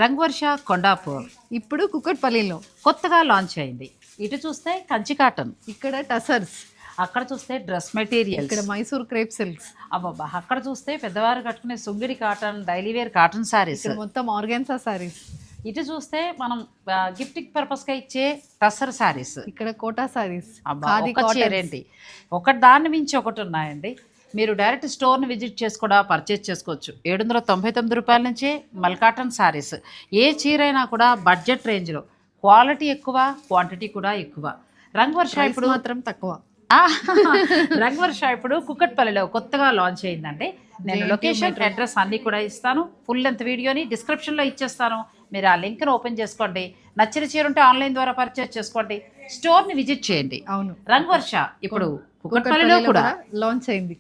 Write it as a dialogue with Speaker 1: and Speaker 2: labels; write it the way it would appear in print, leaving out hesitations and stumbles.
Speaker 1: రంగవర్ష కొండాపూర్
Speaker 2: ఇప్పుడు కుక్కట్పల్లిలో
Speaker 1: కొత్తగా లాంచ్ అయింది. ఇటు చూస్తే కంచి కాటన్,
Speaker 2: ఇక్కడ టసర్స్,
Speaker 1: అక్కడ చూస్తే డ్రెస్ మెటీరియల్,
Speaker 2: ఇక్కడ మైసూర్ క్రేప్ సిల్క్స్,
Speaker 1: అబ్బబ్బా అక్కడ చూస్తే పెద్దవారు కట్టుకునే Sungudi cotton, daily wear cotton saris,
Speaker 2: ఇక్కడ మొత్తం ఆర్గాన్సా సారీస్,
Speaker 1: ఇటు చూస్తే మనం గిఫ్టింగ్ పర్పస్గా ఇచ్చే టస్సర్ సారీస్,
Speaker 2: ఇక్కడ కోటా సారీస్,
Speaker 1: ఏంటి ఒకటి దాన్ని మించి ఒకటి ఉన్నాయండి. మీరు డైరెక్ట్ స్టోర్ని విజిట్ చేసి కూడా పర్చేజ్ చేసుకోవచ్చు. 799 రూపాయల నుంచే మల్కాటన్ సారీస్. ఏ చీరైనా కూడా బడ్జెట్ రేంజ్లో, క్వాలిటీ ఎక్కువ, క్వాంటిటీ కూడా ఎక్కువ. రంగవర్ష ఇప్పుడు
Speaker 2: మాత్రం తక్కువ.
Speaker 1: రంగవర్ష ఇప్పుడు కుక్కట్పల్లిలో కొత్తగా లాంచ్ అయిందండి. నేను లొకేషన్, అడ్రస్ అన్నీ కూడా ఇస్తాను. ఫుల్ లెంత్ వీడియోని డిస్క్రిప్షన్లో ఇచ్చేస్తాను. మీరు ఆ లింక్ను ఓపెన్ చేసుకోండి. నచ్చిన చీర ఉంటే ఆన్లైన్ ద్వారా పర్చేజ్ చేసుకోండి. స్టోర్ని విజిట్ చేయండి.
Speaker 2: అవును,
Speaker 1: రంగవర్ష ఇప్పుడు కుక్కట్పల్లిలో కూడా
Speaker 2: లాంచ్ అయింది.